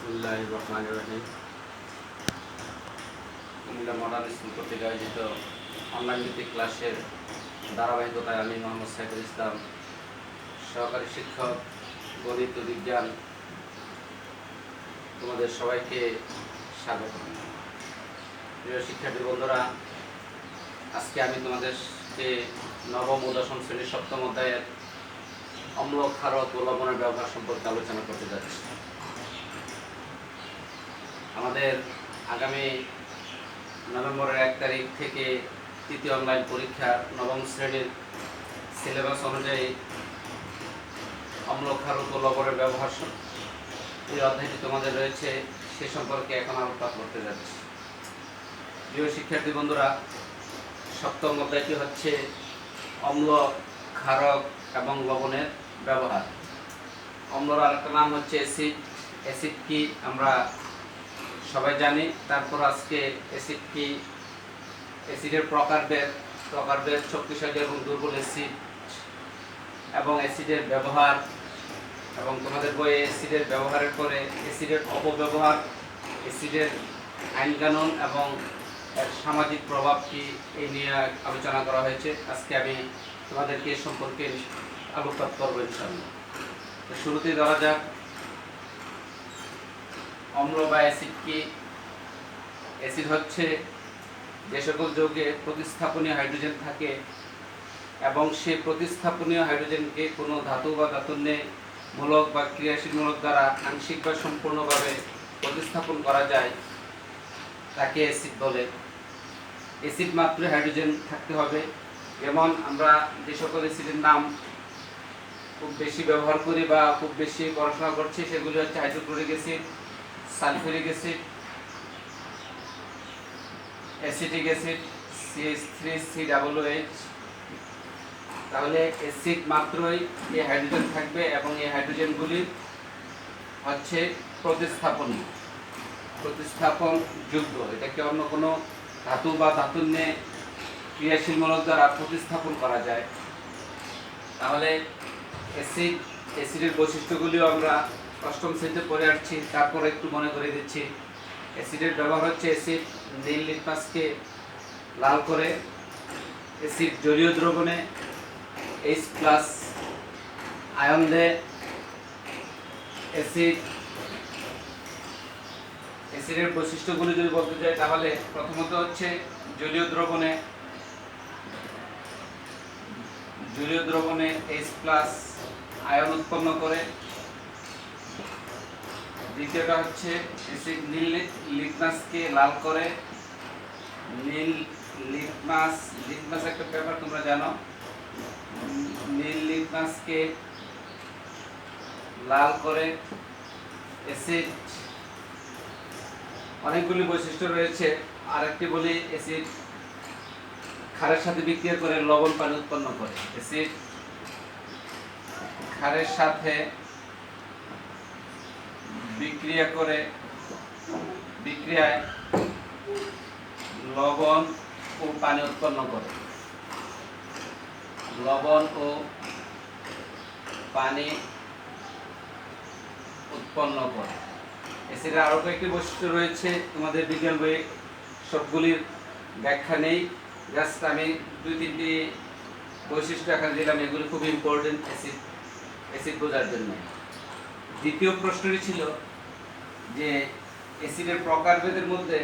বিসমিল্লাহির রহমানির রহিম। Comilla modern school কর্তৃক আয়োজিত অনলাইন ভিত্তিক ক্লাসের ধারাবাহিকতায় আমি মোহাম্মদ সাইফুল ইসলাম, সহকারী শিক্ষক গণিত ও বিজ্ঞান, তোমাদের সবাইকে স্বাগত। প্রিয় শিক্ষার্থী বন্ধুরা, আজকে আমি তোমাদেরকে নবম ও দশম শ্রেণীর সপ্তম অধ্যায়ের অম্ল, ক্ষারক ও লবণের ব্যবহার সম্পর্কে আলোচনা করতে যাচ্ছি। আমাদের আগামী নভেম্বরের 1 তারিখ থেকে তৃতীয় অনলাইন পরীক্ষা নবম শ্রেণীর সিলেবাস অনুযায়ী অম্ল, ক্ষারক ও লবণের ব্যবহার এই অধ্যায়টি তোমাদের রয়েছে, সে সম্পর্কে এখন আলোচনা করতে যাচ্ছি। প্রিয় শিক্ষার্থী বন্ধুরা, সপ্তম অধ্যায়টি হচ্ছে অম্ল, ক্ষারক এবং লবণের ব্যবহার। অম্লর আরেকটা নাম হচ্ছে অ্যাসিড। অ্যাসিড কি আমরা সবাই জানি। তারপর আজকে অ্যাসিড কি, অ্যাসিডের প্রকারভেদ, শক্তিশালী এবং দুর্বল অ্যাসিড এবং অ্যাসিডের ব্যবহার, এবং তোমাদের বইয়ে অ্যাসিডের ব্যবহারের পরে অ্যাসিডের অপব্যবহার, অ্যাসিডের আইনকানুন এবং এর সামাজিক প্রভাব কি, এই নিয়ে আলোচনা করা হয়েছে। আজকে আমি তোমাদেরকে এ সম্পর্কে আলোকপাত করবো ইনশাআল্লাহ। তো শুরুতেই ধরা যাক অম্ল বা অ্যাসিড কি। অ্যাসিড হচ্ছে যে সকল যৌগে প্রতিস্থাপনীয় হাইড্রোজেন থাকে এবং সেই প্রতিস্থাপনীয় হাইড্রোজেনকে কোনো ধাতু বা ধাতুন্যে মূলক বা ক্রিয়াশীল মূলক দ্বারা আংশিক বা সম্পূর্ণভাবে প্রতিস্থাপন করা যায়, তাকে অ্যাসিড বলে। অ্যাসিড মাত্রই হাইড্রোজেন থাকতে হবে। যেমন আমরা যে সকল অ্যাসিডের নাম খুব বেশি ব্যবহার করি বা খুব বেশি পড়াশোনা করছি, সেগুলি হচ্ছে hydrochloric acid, sulphuric acid, acetic acid, CH3COOH। তাহলে অ্যাসিড মাত্রই এই হাইড্রোজেন থাকবে এবং এই হাইড্রোজেনগুলি হচ্ছে প্রতিস্থাপন যোগ্য। এটাকে অন্য কোনো ধাতু বা ধাতুন্যে ক্রিয়াশীল মূলক দ্বারা প্রতিস্থাপন করা যায়। তাহলে অ্যাসিডের বৈশিষ্ট্যগুলিও আমরা অষ্টম শ্রেণীতে পড়ে আসছি, তারপরে একটু মনে করে দিচ্ছি। অ্যাসিডের ব্যবহার হচ্ছে অ্যাসিড নীল লিটমাসকে লাল করে, অ্যাসিড জলীয় দ্রবণে H+ আয়ন দেয়। অ্যাসিডের বৈশিষ্ট্যগুলি যদি বলতে যাই, তাহলে প্রথমত হচ্ছে জলীয় দ্রবণে H+ আয়ন উৎপন্ন করে। দ্বিতীয়টা হচ্ছে অ্যাসিড নীল লিটমাসকে লাল করে। নীল লিটমাস একটা পেপার তোমরা জানো। নীল লিটমাসকে লাল করে অ্যাসিড অনেকগুলি বৈশিষ্ট্য রয়েছে। আরেকটি বলি, অ্যাসিড ক্ষারের সাথে বিক্রিয়া করে লবণ পানি উৎপন্ন করে। অ্যাসিড ক্ষারের সাথে বিক্রিয়ায় লবণ ও পানি উৎপন্ন করে। অ্যাসিডের আরো কয়েকটি বৈশিষ্ট্য রয়েছে, তোমাদের বিজ্ঞান বইয়ে সবগুলির ব্যাখ্যা নেই, জাস্ট আমি 2-3টি বৈশিষ্ট্য এখানে দিলাম। এগুলি খুব ইম্পর্টেন্ট অ্যাসিড বোঝার জন্য। দ্বিতীয় প্রশ্নটি ছিল যে অ্যাসিডের প্রকারভেদের মধ্যে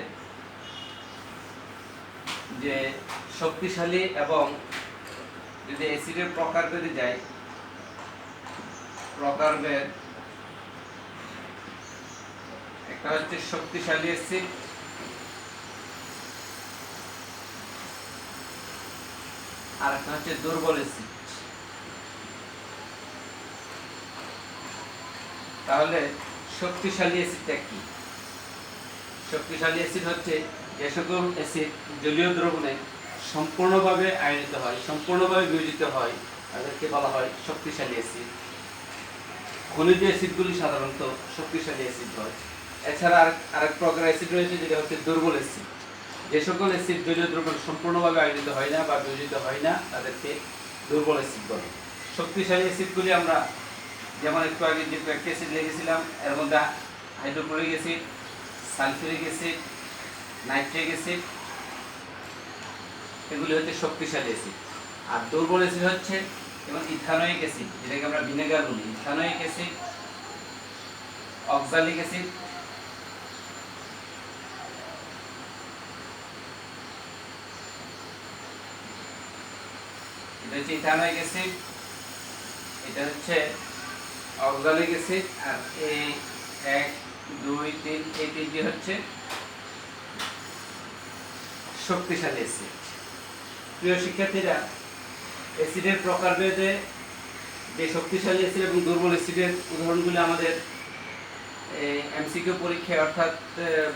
যে শক্তিশালী এবং, যদি অ্যাসিডের প্রকারভেদে যাই, প্রকারভেদ একটা হচ্ছে শক্তিশালী অ্যাসিড, আর একটা হচ্ছে দুর্বল অ্যাসিড। তাহলে শক্তিশালী অ্যাসিডটা কি? শক্তিশালী অ্যাসিড হচ্ছে যে সকল অ্যাসিড জলীয় দ্রবণে সম্পূর্ণভাবে আয়নিত হয়, সম্পূর্ণভাবে বিয়োজিত হয়, তাদেরকে বলা হয় শক্তিশালী অ্যাসিড। খনিজ অ্যাসিডগুলি সাধারণত শক্তিশালী অ্যাসিড হয়। এছাড়া আরেক প্রকার অ্যাসিড রয়েছে, যেটা হচ্ছে দুর্বল অ্যাসিড। যে সকল অ্যাসিড জলীয় দ্রবণ সম্পূর্ণভাবে আয়নিত হয় না বা বিয়োজিত হয় না, তাদেরকে দুর্বল অ্যাসিড বলে। শক্তিশালী অ্যাসিডগুলি আমরা যেমন একটু আগে যে কয়েকটি অ্যাসিড লিখেছিলাম, এর মধ্যে hydrochloric acid, sulphuric acid, nitric acid, এগুলি হচ্ছে শক্তিশালী অ্যাসিড। আর দুর্বল অ্যাসিড হচ্ছে যেমন ইথানোয়িক অ্যাসিড, যেটাকে আমরা ভিনেগার বলি, ইথানোয়িক অ্যাসিড, অক্সালিক অ্যাসিড, এটা হচ্ছে ইথানোয়িক অ্যাসিড, এটা হচ্ছে অক্সালিক অ্যাসিড, আর এই 1 2 3 এই তিনটি হচ্ছে শক্তিশালী অ্যাসিড। প্রিয় শিক্ষার্থীরা, অ্যাসিডের প্রকারভেদে যে শক্তিশালী অ্যাসিড এবং দুর্বল অ্যাসিডের উদাহরণগুলি আমাদের এমসিকিউ পরীক্ষায় অর্থাৎ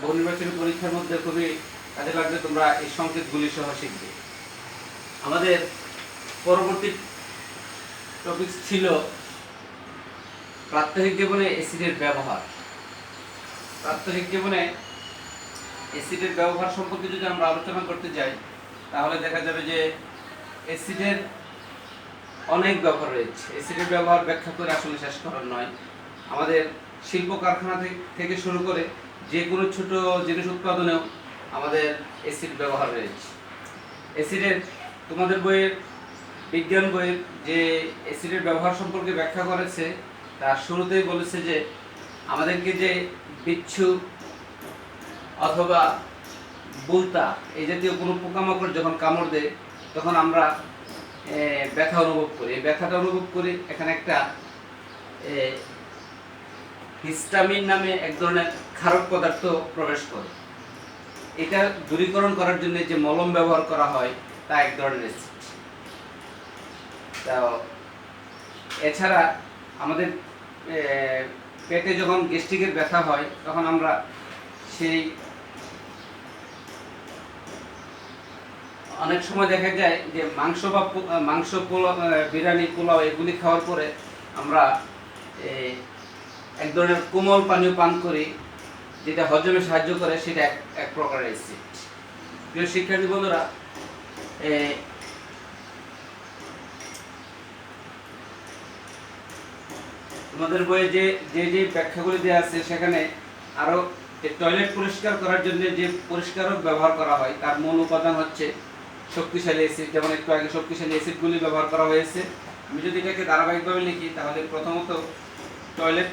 বহু নির্বাচনী পরীক্ষার মধ্যে খুবই কাজে লাগবে। তোমরা এই সংকেতগুলি সহ শিখবে। আমাদের পরবর্তী টপিক ছিল প্রাত্যহিক জীবনে অ্যাসিডের ব্যবহার। প্রাত্যহিক জীবনে অ্যাসিডের ব্যবহার সম্পর্কে যদি আমরা আলোচনা করতে যাই, তাহলে দেখা যাবে যে অ্যাসিডের অনেক ব্যবহার রয়েছে। অ্যাসিডের ব্যবহার ব্যাখ্যা করে আসলে শেষ করার নয়। আমাদের শিল্প কারখানা থেকে শুরু করে যে কোনো ছোট জিনিস উৎপাদনেও আমাদের অ্যাসিড ব্যবহার রয়েছে। অ্যাসিডের তোমাদের বইয়ের বিজ্ঞান বইয়ের যে অ্যাসিডের ব্যবহার সম্পর্কে ব্যাখ্যা করেছে, তার শুরুতেই বলেছে যে আমাদেরকে যে বিচ্ছু অথবা বুলতা এই জাতীয় কোনো পোকামাকড় যখন কামড় দেয়, তখন আমরা ব্যথা অনুভব করি। এই ব্যথাটা অনুভব করি, এখানে একটা হিস্টামিন নামে এক ধরনের ক্ষারক পদার্থ প্রবেশ করে। এটা দূরীকরণ করার জন্য যে মলম ব্যবহার করা হয় তা এক ধরনের অ্যাসিড। তো এছাড়া আমাদের পেটে যখন গ্যাস্ট্রিকের ব্যথা হয়, তখন আমরা সেই অনেক সময় দেখা যায় যে মাংস পোলাও, বিরিয়ানি, পোলাও এগুলি খাওয়ার পরে আমরা এক ধরনের কোমল পানীয় পান করি, যেটা হজমে সাহায্য করে, সেটা এক প্রকারের অ্যাসিড। প্রিয় শিক্ষার্থী বন্ধুরা, তোমাদের বইয়ে যে ব্যাখ্যাগুলি দেওয়া আছে, সেখানে আরো টয়লেট পরিষ্কার করার জন্য যে পরিষ্কারক ব্যবহার করা হয়, তার মূল উপাদান হচ্ছে শক্তিশালী অ্যাসিড। যেমন একটু আগে শক্তিশালী অ্যাসিডগুলি ব্যবহার করা হয়েছে। আমি যদি এটাকে ধারাবাহিকভাবে লিখি, তাহলে প্রথমত টয়লেট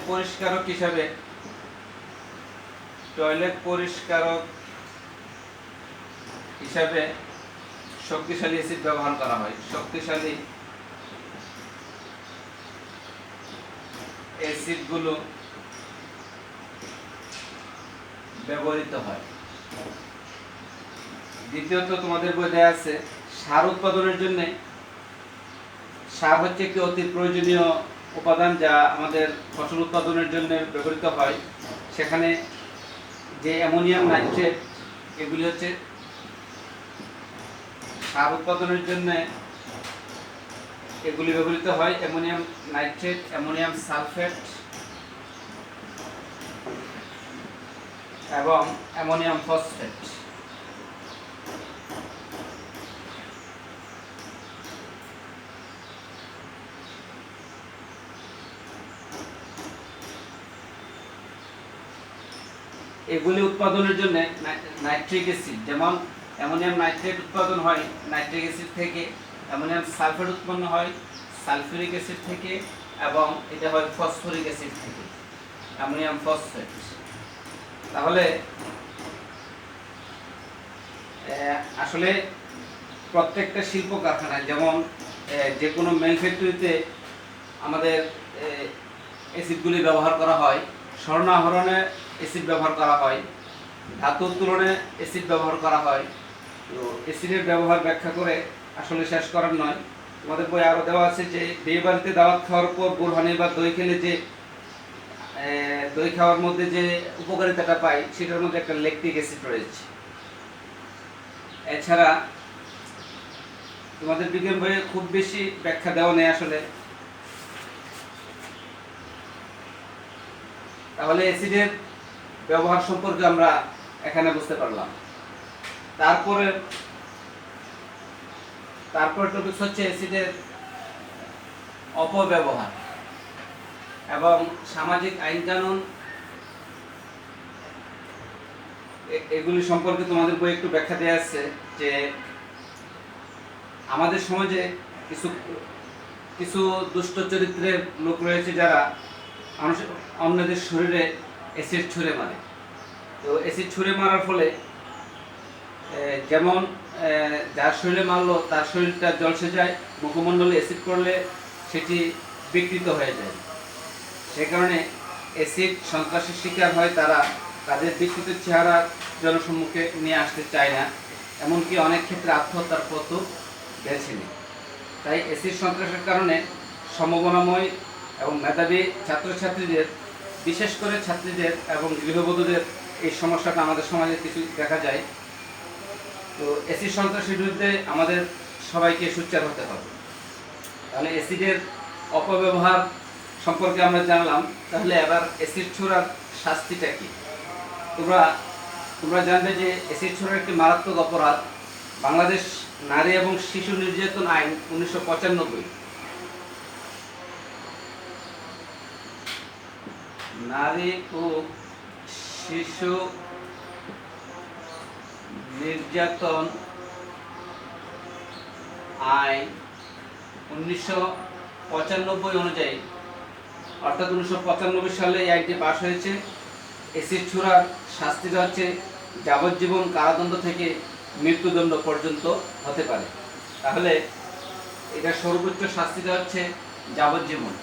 পরিষ্কারক হিসাবে শক্তিশালী অ্যাসিড ব্যবহার করা হয়। শক্তিশালী অ্যাসিডগুলো ব্যবহৃত হয়। দ্বিতীয়ত তোমাদের বই দেয়া আছে সার উৎপাদনের জন্য। সার হচ্ছে একটি অতি প্রয়োজনীয় উপাদান, যা আমাদের ফসল উৎপাদনের জন্য ব্যবহৃত হয়। সেখানে যে অ্যামোনিয়াম, নাইট্রেট, এগুলি হচ্ছে সার উৎপাদনের জন্য এগুলি ব্যবহৃত হয়। অ্যামোনিয়াম নাইট্রেট, অ্যামোনিয়াম সালফেট এবং অ্যামোনিয়াম ফসফেট। এগুলি উৎপাদনের জন্য নাইট্রিক অ্যাসিড, যেমন অ্যামোনিয়াম নাইট্রেট উৎপাদন হয় নাইট্রিক অ্যাসিড থেকে, অ্যামোনিয়াম সালফেট উৎপন্ন হয় সালফিউরিক অ্যাসিড থেকে, এবং এটা হয় ফসফরিক অ্যাসিড থেকে, অ্যামোনিয়াম ফসফেট। তাহলে আসলে প্রত্যেকটা শিল্প কারখানায়, যেমন যে কোনো ম্যানুফ্যাক্টরিতে আমাদের অ্যাসিডগুলি ব্যবহার করা হয়। স্বর্ণাহরণে অ্যাসিড ব্যবহার করা হয়, ধাতু উত্তোলনে অ্যাসিড ব্যবহার করা হয়। তো অ্যাসিডের ব্যবহার ব্যাখ্যা করে আসলে শেষ করার নয়। তোমাদের বই আরও দেওয়া আছে যে বিয়ে বাড়িতে দাওয়াত খাওয়ার পর বোরহানি বা দই খেলে যে দই খাওয়ার মধ্যে যে উপকারিতাটা পাই, সেটার মধ্যে একটা ল্যাকটিক অ্যাসিড রয়েছে। এছাড়া তোমাদের বিজ্ঞান বইয়ে খুব বেশি ব্যাখ্যা দেওয়া নেই আসলে। তাহলে অ্যাসিডের ব্যবহার সম্পর্কে আমরা এখানে বুঝতে পারলাম। তারপর টপিক হচ্ছে অ্যাসিডের অপব্যবহার। এবং সামাজিক আইন কানুন এগুলি সম্পর্কে তোমাদের বই একটু ব্যাখ্যা দেওয়া আছে যে আমাদের সমাজে কিছু কিছু দুষ্ট চরিত্রের লোক রয়েছে যারা অন্যদের শরীরে অ্যাসিড ছুঁড়ে মারে। তো অ্যাসিড ছুঁড়ে মারার ফলে যেমন যার শরীরে মারলো তার শরীরটা জলসে যায়, মুখমণ্ডলে অ্যাসিড করলে সেটি বিকৃত হয়ে যায়। সে কারণে অ্যাসিড সন্ত্রাসের শিকার হয় তারা তাদের বিকৃত চেহারা জনসম্মুখে নিয়ে আসতে চায় না, এমনকি অনেক ক্ষেত্রে আত্মহত্যার পথও বেছে নেয়। তাই অ্যাসিড সন্ত্রাসের কারণে সমমনাময় এবং মেধাবী ছাত্রছাত্রীদের, বিশেষ করে ছাত্রীদের এবং গৃহবধূদের এই সমস্যাটা আমাদের সমাজে কিছু দেখা যায়। তো অ্যাসিড সন্ত্রাসের বিরুদ্ধে আমাদের সবাইকে সোচ্চার হতে হবে। তাহলে অ্যাসিডের অপব্যবহার সম্পর্কে আমরা জানলাম। তাহলে এবার অ্যাসিড ছোড়ার শাস্তিটা কি? তোমরা জানবে যে অ্যাসিড ছোড়ার একটি মারাত্মক অপরাধ। বাংলাদেশ নারী এবং শিশু নির্যাতন আইন 1995, নারী ও শিশু নির্যাতন আইন 1995 অনুযায়ী, অর্থাৎ 1995 সালে এই আইনটি পাশ হয়েছে। অ্যাসিড ছোড়ার শাস্তিটা হচ্ছে যাবজ্জীবন কারাদণ্ড থেকে মৃত্যুদণ্ড পর্যন্ত হতে পারে। তাহলে এটা সর্বোচ্চ শাস্তিটা হচ্ছে যাবজ্জীবন।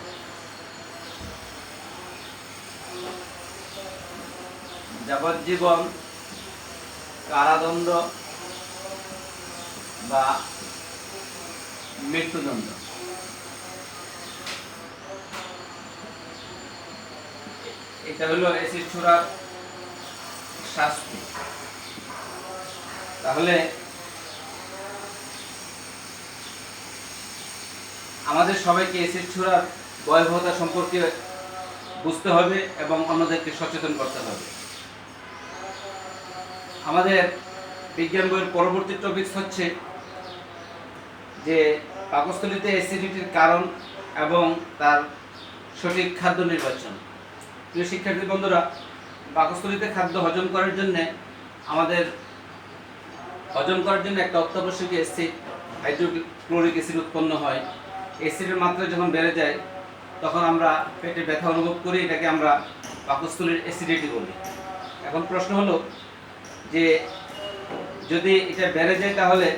যাবজ্জীবন কারাদণ্ড বা মৃত্যুদণ্ড। এটা হলো অ্যাসিড ছোড়ার শাস্তি। তাহলে আমাদের সবাইকে অ্যাসিড ছোড়ার ভয়াবহতা সম্পর্কে বুঝতে হবে এবং অন্যদেরকে সচেতন করতে হবে। আমাদের বিজ্ঞান বইয়ের পরবর্তী টপিক হচ্ছে যে পাকস্থলীতে অ্যাসিডিটির কারণ এবং তার সঠিক খাদ্য নির্বাচন। প্রিয় শিক্ষার্থী বন্ধুরা, পাকস্থলীতে খাদ্য হজম করার জন্য একটা অত্যাবশ্যকীয় অ্যাসিড হাইড্রোক্লোরিক অ্যাসিড উৎপন্ন হয়। অ্যাসিডের মাত্রা যখন বেড়ে যায় তখন আমরা পেটে ব্যথা অনুভব করি, এটাকে আমরা পাকস্থলীর অ্যাসিডিটি বলি। এখন প্রশ্ন হলো যে যদি এটা বেড়ে যায় তাহলে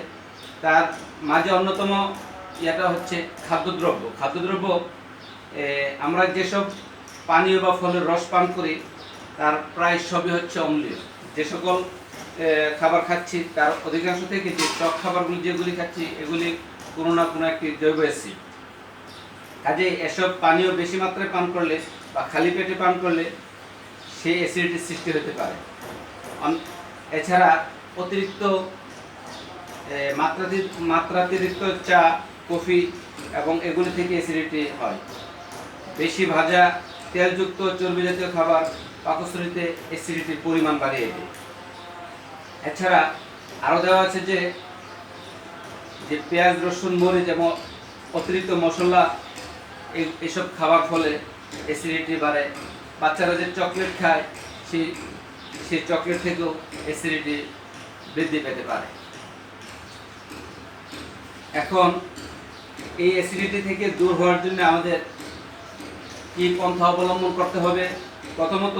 তার মাঝে অন্যতম ইয়েটা হচ্ছে খাদ্যদ্রব্য। আমরা যেসব পানীয় বা ফলের রস পান করি তার প্রায় সবই হচ্ছে অম্লীয়। যে সকল খাবার খাচ্ছি তার অধিকাংশ থেকে যে টক খাবারগুলি যেগুলি খাচ্ছি এগুলি কোনো না কোনো একটি জৈব অ্যাসিড। কাজে এসব পানীয় বেশি মাত্রায় পান করলে বা খালি পেটে পান করলে সেই অ্যাসিডিটির সৃষ্টি হতে পারে। এছাড়া অতিরিক্ত মাত্রাতিরিক্ত চা, কফি এবং এগুলি থেকে অ্যাসিডিটি হয়। বেশি ভাজা, তেলযুক্ত, চর্বি জাতীয় খাবার পাকস্থলীতে অ্যাসিডিটির পরিমাণ বাড়িয়ে দেয়। এছাড়া আরও দেওয়া আছে যে পেঁয়াজ, রসুন, মরিচ এবং অতিরিক্ত মশলা এসব খাবার ফলে অ্যাসিডিটি বাড়ে। বাচ্চারা যে চকলেট খায় সেই চকলেট থেকেও অ্যাসিডিটি বৃদ্ধি পেতে পারে। এখন এই অ্যাসিডিটি থেকে দূর হওয়ার জন্য আমাদের কি পন্থা অবলম্বন করতে হবে? প্রথমত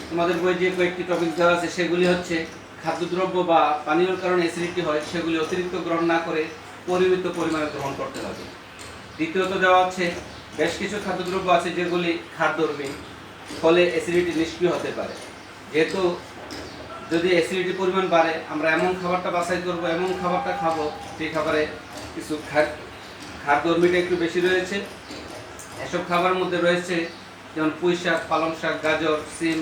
তোমাদের বই যে কয়েকটি টপিক দেওয়া আছে সেগুলি হচ্ছে খাদ্যদ্রব্য বা পানীয়র কারণে অ্যাসিডিটি হয় সেগুলি অতিরিক্ত গ্রহণ না করে পরিমিত পরিমাণে গ্রহণ করতে হবে। দ্বিতীয়ত দেওয়া আছে বেশ কিছু খাদ্যদ্রব্য আছে যেগুলি খাদ্যধর্মী, ফলে অ্যাসিডিটি নিষ্ক্রিয় হতে পারে। যেহেতু যদি অ্যাসিডিটির পরিমাণ বাড়ে আমরা এমন খাবারটা বাছাই করব, এমন খাবারটা খাবো সেই খাবারে কিছু খাদ্যধর্মীটা একটু বেশি রয়েছে। এসব খাবারের মধ্যে রয়েছে যেমন পুঁই শাক, পালং শাক, গাজর, সিম,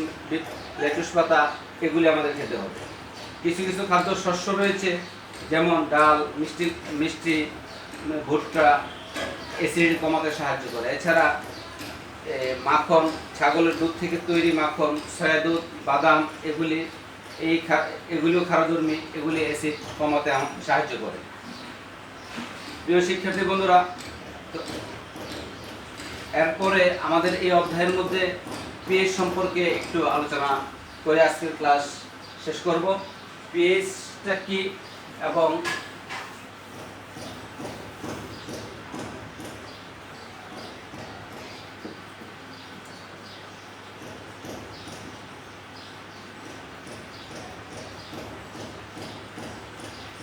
লেটুস পাতা, এগুলি আমাদের খেতে হবে। কিছু কিছু খাদ্য শস্য রয়েছে যেমন ডাল, মিষ্টি, ভুট্টা, অ্যাসিডিটি কমাতে সাহায্য করে। এছাড়া মাখন, ছাগলের দুধ থেকে তৈরি মাখন, সয়া দুধ, বাদাম, এগুলিও ক্ষারধর্মী, এগুলি অ্যাসিড কমাতে সাহায্য করে। প্রিয় শিক্ষার্থী বন্ধুরা, এরপরে আমাদের এই অধ্যায়ের মধ্যে পিএইচ সম্পর্কে একটু আলোচনা করে আজকের ক্লাস শেষ করব। পিএইচটা কি এবং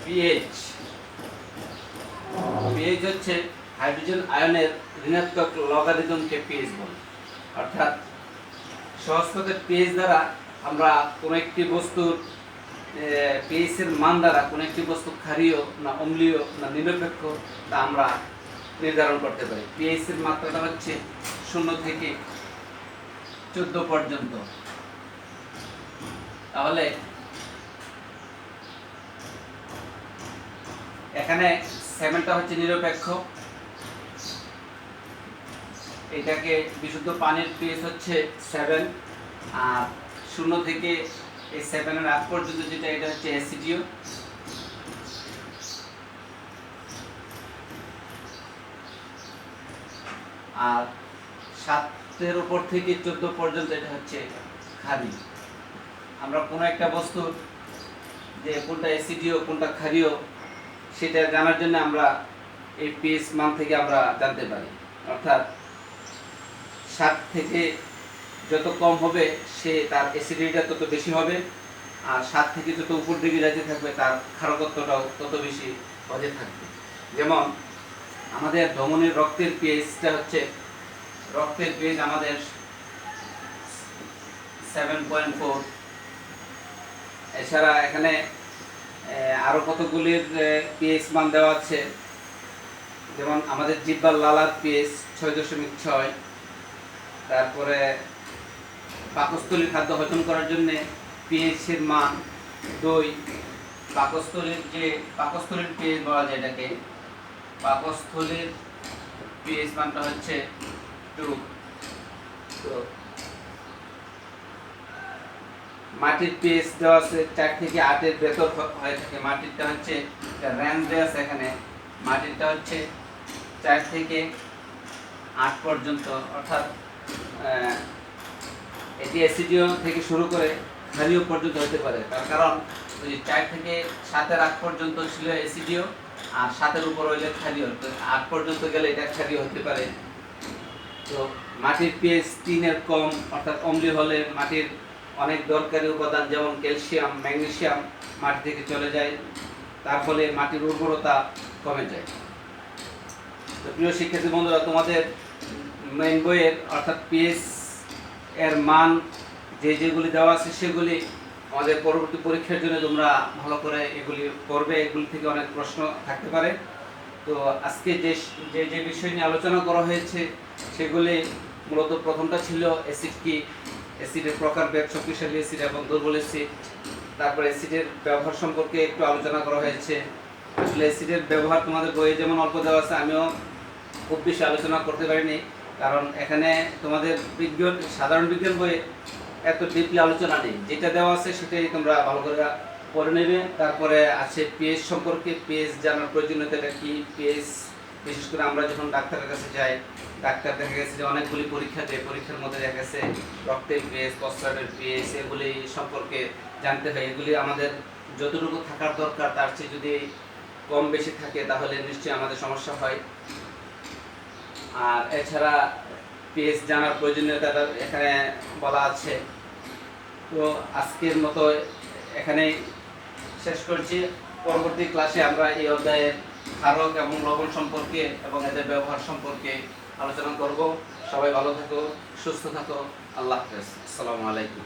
পিএইচ পিএইচ হচ্ছে হাইড্রোজেন আয়নের ঋণাত্মক লগারিদমকে পিএইচ বলে। অর্থাৎ সহজ কথায় পিএইচ দ্বারা আমরা কোনো একটি বস্তুর পিএইচ এর মান দ্বারা কোনো একটি বস্তু ক্ষারীয় না অম্লীয় না নিরপেক্ষ তা আমরা নির্ধারণ করতে পারি। পিএইচ এর মাত্রাটা হচ্ছে 0 থেকে 14 পর্যন্ত। তাহলে এখানে 7টা হচ্ছে নিরপেক্ষ, এটাকে বিশুদ্ধ পানির পিএইচ হচ্ছে 7, আর 0 থেকে এই 7 এর আগ পর্যন্ত যেটা এটা হচ্ছে অ্যাসিডীয়, আর 7 এর উপর থেকে 14 পর্যন্ত এটা হচ্ছে ক্ষারীয়। আমরা কোনো একটা বস্তুর যে কোনটা অ্যাসিডীয় কোনটা ক্ষারীয় সেটা জানার জন্য আমরা এই পিএইচ মান থেকে আমরা জানতে পারি। অর্থাৎ 7 থেকে যত কম হবে সে তার অ্যাসিডিটিটা তত বেশি হবে, আর 7 থেকে যত উপর দিকে যেতে থাকবে তার ক্ষারকত্বটাও তত বেশি হতে থাকবে। যেমন আমাদের ধমনীর রক্তের পিএইচটা হচ্ছে, রক্তের পিএইচ আমাদের 7.4। এছাড়া এখানে আরো কতগুলির পিএইচ মান দেওয়া আছে। যেমন আমাদের জিহ্বার লালার পিএইচ 6.6, তারপরে পাকস্থলীর খাদ্য হজম করার জন্য পিএইচ এর মান 2। পাকস্থলীর পিএইচ বলা যায় এটাকে, পাকস্থলীর পিএইচ মানটা হচ্ছে 2। তো মাটির পিএইচ দেওয়া আছে 4 থেকে 8 এর ভেতর হয়ে থাকে। মাটিরটা হচ্ছে রেঞ্জ দেওয়া আছে এখানে, মাটিরটা হচ্ছে 4 থেকে 8 পর্যন্ত। অর্থাৎ এটি অ্যাসিডীয় থেকে শুরু করে ক্ষারীয় পর্যন্ত হতে পারে। তার কারণ ওই 4 থেকে 7 এর আগ পর্যন্ত ছিল অ্যাসিডীয়, আর 7 এর উপর হইলে ক্ষারীয়। তো 8 পর্যন্ত গেলে এটা ক্ষারীয় হতে পারে। তো মাটির পিএইচ 3 এর কম অর্থাৎ অম্লীয় হলে মাটির অনেক দরকারি উপাদান যেমন ক্যালসিয়াম ম্যাগনেসিয়াম মাটি থেকে চলে যায়, তার ফলে মাটির উর্বরতা কমে যায়। তো প্রিয় শিক্ষার্থী বন্ধুরা, তোমাদের মেইন বইয়ের অর্থাৎ পিএইচ এর মান যেগুলি দেওয়া আছে সেগুলি আমাদের পরবর্তী পরীক্ষার জন্য তোমরা ভালো করে এগুলি করবে, এগুলি থেকে অনেক প্রশ্ন থাকতে পারে। তো আজকে যে বিষয় নিয়ে আলোচনা করা হয়েছে সেগুলি মূলত প্রথমটা ছিল অ্যাসিড কি, অ্যাসিডের প্রকারভেদ, শক্তিশালী অ্যাসিড এবং দুর্বল অ্যাসিড। তারপরে অ্যাসিডের ব্যবহার সম্পর্কে একটু আলোচনা করা হয়েছে। আসলে অ্যাসিডের ব্যবহার তোমাদের বইয়ে যেমন অল্প দেওয়া আছে, আমিও খুব বেশি আলোচনা করতে পারিনি, কারণ এখানে তোমাদের বিজ্ঞান সাধারণ বিজ্ঞান বইয়ে এত ডিপলি আলোচনা নেই। যেটা দেওয়া আছে সেটাই তোমরা ভালো করে পড়ে নেবে। তারপরে আছে পিএইচ সম্পর্কে, পিএইচ জানার প্রয়োজনীয়তাটা কি, পিএইচ বিশেষ করে আমরা যখন ডাক্তারের কাছে যাই, ডাক্তার দেখা গেছে যে অনেকগুলি পরীক্ষা দেয়, পরীক্ষার মধ্যে দেখা গেছে রক্তের পিএইচ প্রস্রাবের পিএইচ এগুলি সম্পর্কে জানতে হয়। এগুলি আমাদের যতটুকু থাকার দরকার তার চেয়ে যদি কম বেশি থাকে তাহলে নিশ্চয়ই আমাদের সমস্যা হয়। আর এছাড়া পিএইচ জানার প্রয়োজনীয়তাটা এখানে বলা আছে। তো আজকের মতো এখানেই শেষ করছি। পরবর্তী ক্লাসে আমরা এই অধ্যায়ের ক্ষারক এবং লবণ সম্পর্কে এবং এদের ব্যবহার সম্পর্কে আলোচনা করব। সবাই ভালো থাকো, সুস্থ থাকো। আল্লাহ হাফেজ। আসসালামু আলাইকুম।